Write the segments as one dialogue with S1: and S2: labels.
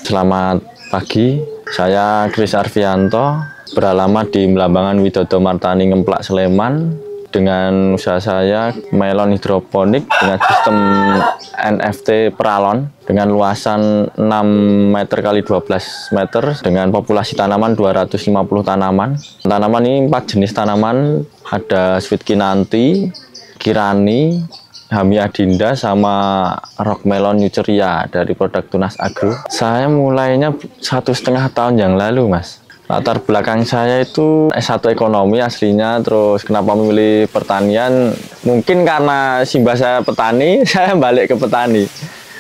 S1: Selamat pagi, saya Kris Arfianto, beralamat di Melambangan Widodo Martani Ngemplak Sleman. Dengan usaha saya melon hidroponik dengan sistem NFT peralon dengan luasan 6 meter kali 12 meter dengan populasi tanaman 250 tanaman. Tanaman ini 4 jenis tanaman, ada Sweet Kinanti, Kirani, Hami Adinda, sama Rock Melon Nuceria dari produk Tunas Agro. Saya mulainya 1,5 tahun yang lalu, Mas. Latar belakang saya itu S1 ekonomi aslinya, terus kenapa memilih pertanian? Mungkin karena simbah saya petani, saya balik ke petani.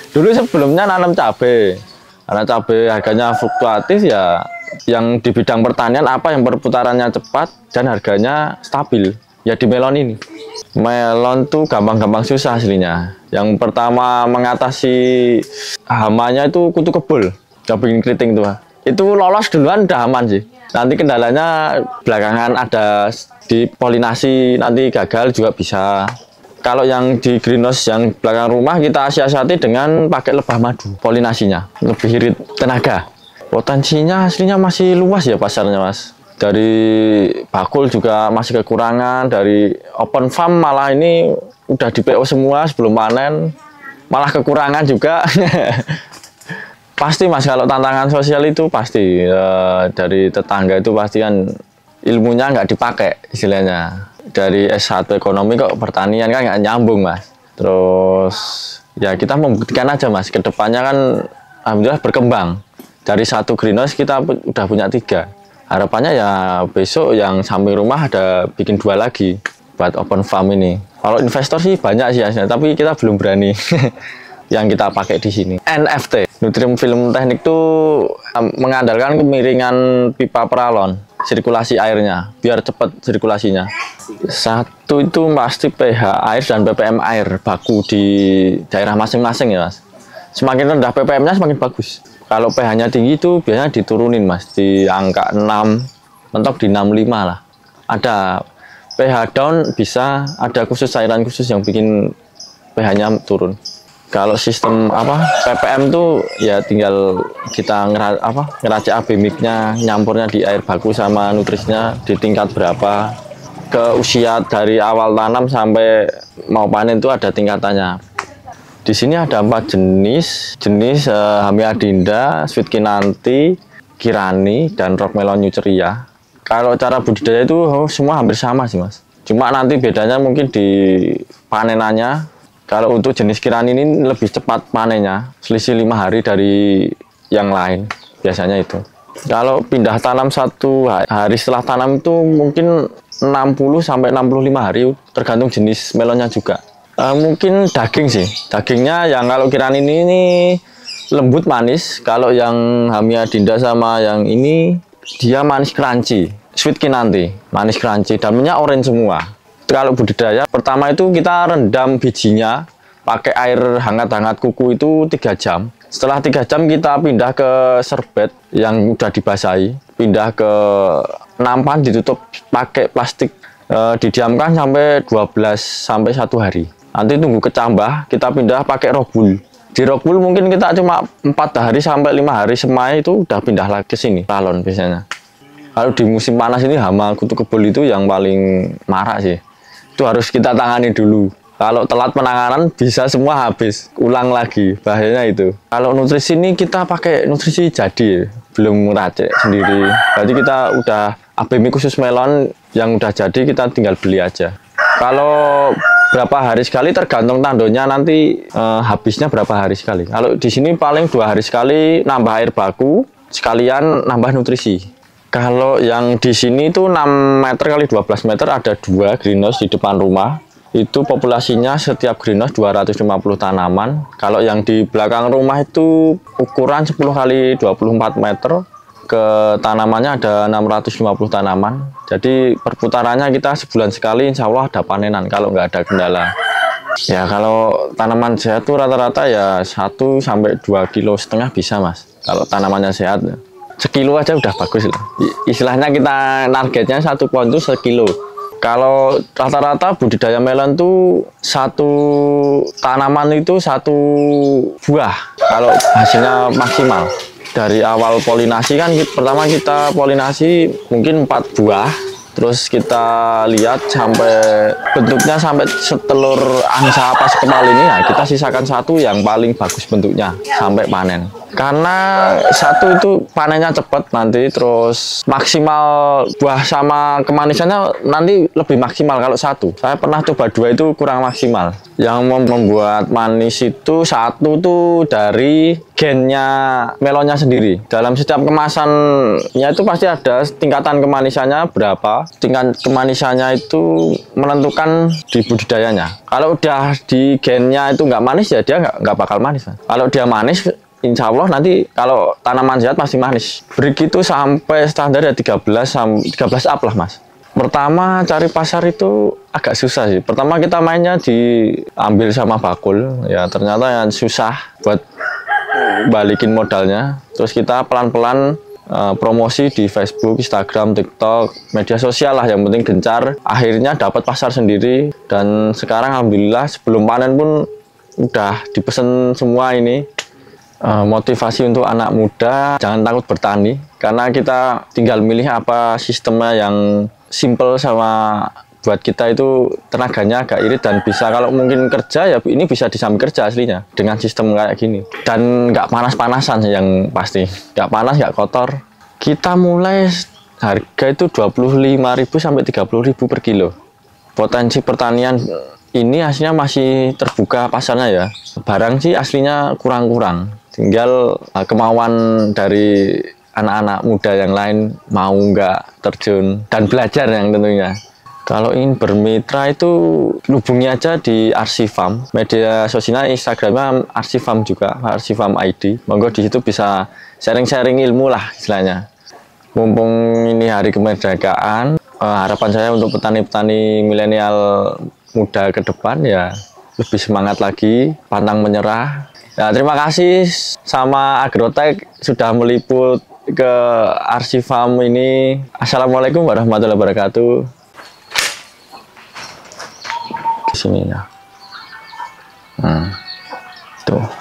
S1: Dulu sebelumnya nanam cabai, karena cabai harganya fluktuatif ya. Yang di bidang pertanian apa yang perputarannya cepat dan harganya stabil? Ya di melon ini. Melon tuh gampang-gampang susah aslinya. Yang pertama mengatasi hamanya itu kutu kebul, yang bikin keriting tuh. Itu lolos duluan udah aman sih. Nanti kendalanya belakangan ada di polinasi, nanti gagal juga bisa. Kalau yang di greenhouse yang belakang rumah kita siasati dengan pakai lebah madu, polinasinya lebih irit tenaga. Potensinya aslinya masih luas ya pasarnya, Mas. Dari bakul juga masih kekurangan, dari open farm malah ini udah di PO semua sebelum panen, malah kekurangan juga. Pasti, Mas, kalau tantangan sosial itu pasti dari tetangga itu pasti kan ilmunya nggak dipakai istilahnya. Dari S1 ekonomi kok pertanian kan nggak nyambung, Mas. Terus ya kita membuktikan aja, Mas, kedepannya kan alhamdulillah berkembang. Dari satu greenhouse kita udah punya 3. Harapannya ya besok yang samping rumah ada bikin 2 lagi buat open farm ini. Kalau investor sih banyak sih aslinya, tapi kita belum berani. Yang kita pakai di sini NFT Nutriem Film Teknik itu mengandalkan kemiringan pipa peralon, sirkulasi airnya biar cepat sirkulasinya. Satu itu pasti pH air dan ppm air baku di daerah masing-masing ya, Mas. Semakin rendah ppm-nya semakin bagus. Kalau pH-nya tinggi itu biasanya diturunin, Mas, di angka 6, mentok di 65 lah. Ada pH down, bisa ada khusus cairan khusus yang bikin pH-nya turun. Kalau sistem ppm tuh ya tinggal kita ngeracik abemiknya, nyampurnya di air baku sama nutrisinya di tingkat berapa. Ke usia dari awal tanam sampai mau panen itu ada tingkatannya. Di sini ada 4 jenis Hami Adinda, Sweet Kinanti, Kirani, dan Rock Melon Nuceria. Kalau cara budidaya itu semua hampir sama sih, Mas. Cuma nanti bedanya mungkin di panenannya. Kalau untuk jenis Kirani ini lebih cepat panennya, selisih 5 hari dari yang lain, biasanya itu. Kalau pindah tanam 1 hari setelah tanam itu mungkin 60 sampai 65 hari, tergantung jenis melonnya juga. Mungkin daging sih, dagingnya yang kalau Kirani ini lembut manis, kalau yang Hami Adinda sama yang ini dia manis crunchy. Sweet Kinanti, manis crunchy, dalamnya orange semua. Kalau budidaya pertama itu kita rendam bijinya pakai air hangat-hangat kuku itu 3 jam. Setelah 3 jam kita pindah ke serbet yang udah dibasahi, pindah ke nampan ditutup pakai plastik, didiamkan sampai 12 sampai 1 hari. Nanti tunggu kecambah, kita pindah pakai rockwool. Di rockwool mungkin kita cuma 4 hari sampai 5 hari semai itu udah pindah lagi ke sini, peralon biasanya. Kalau di musim panas ini hama kutu kebul itu yang paling marak sih. Itu harus kita tangani dulu. Kalau telat penanganan bisa semua habis, ulang lagi, bahayanya itu. Kalau nutrisi ini kita pakai nutrisi jadi, belum ngeracik sendiri. Berarti kita udah ABMI khusus melon yang udah jadi, kita tinggal beli aja. Kalau berapa hari sekali tergantung tandonya nanti habisnya berapa hari sekali. Kalau di sini paling 2 hari sekali nambah air baku, sekalian nambah nutrisi. Kalau yang di sini itu 6 meter kali 12 meter ada 2 greenhouse di depan rumah. Itu populasinya setiap greenhouse 250 tanaman. Kalau yang di belakang rumah itu ukuran 10 kali 24 meter. Ke tanamannya ada 650 tanaman. Jadi perputarannya kita sebulan sekali insya Allah ada panenan kalau nggak ada kendala. Ya kalau tanaman sehat tuh rata-rata ya 1 sampai 2,5 kilo bisa, Mas. Kalau tanamannya sehat. Sekilo aja udah bagus lah. Istilahnya kita targetnya 1 pohon itu sekilo. Kalau rata-rata budidaya melon tuh 1 tanaman itu 1 buah kalau hasilnya maksimal. Dari awal polinasi kan pertama kita polinasi mungkin 4 buah, terus kita lihat sampai bentuknya sampai setelur angsa pas kepal ini, ya kita sisakan satu yang paling bagus bentuknya sampai panen. Karena satu itu panennya cepat nanti, terus maksimal buah sama kemanisannya nanti lebih maksimal kalau satu. Saya pernah coba 2 itu kurang maksimal. Yang membuat manis itu satu tuh dari gennya melonnya sendiri. Dalam setiap kemasannya itu pasti ada tingkatan kemanisannya berapa. Tingkat kemanisannya itu menentukan di budidayanya. Kalau udah di gennya itu nggak manis, ya dia nggak bakal manis. Kalau dia manis, insya Allah nanti kalau tanaman sehat pasti manis. Begitu sampai standar ya 13 up lah mas. Pertama cari pasar itu agak susah sih. Pertama kita mainnya diambil sama bakul, ya ternyata yang susah buat balikin modalnya. Terus kita pelan-pelan promosi di Facebook, Instagram, TikTok, media sosial lah, yang penting gencar. Akhirnya dapat pasar sendiri, dan sekarang alhamdulillah sebelum panen pun udah dipesen semua ini. Motivasi untuk anak muda, jangan takut bertani, karena kita tinggal milih apa sistemnya yang simple sama buat kita itu tenaganya agak irit dan bisa, kalau mungkin kerja ya ini bisa di samping kerja aslinya dengan sistem kayak gini, dan nggak panas-panasan yang pasti, nggak panas nggak kotor. Kita mulai harga itu 25.000 sampai 30.000 per kilo. Potensi pertanian ini aslinya masih terbuka pasarnya ya. Barang sih aslinya kurang-kurang, tinggal kemauan dari anak-anak muda yang lain mau nggak terjun dan belajar yang tentunya. Kalau ingin bermitra itu hubungi aja di Arsifam, media sosialnya Instagramnya Arsifam juga, Arsifam ID. Monggo di situ bisa sharing-sharing ilmu lah istilahnya. Mumpung ini hari kemerdekaan, harapan saya untuk petani-petani milenial muda ke depan ya lebih semangat lagi, pantang menyerah. Ya, terima kasih sama Agrotech sudah meliput ke Arsifam ini. Assalamualaikum warahmatullahi wabarakatuh. Di sini ya. Tuh.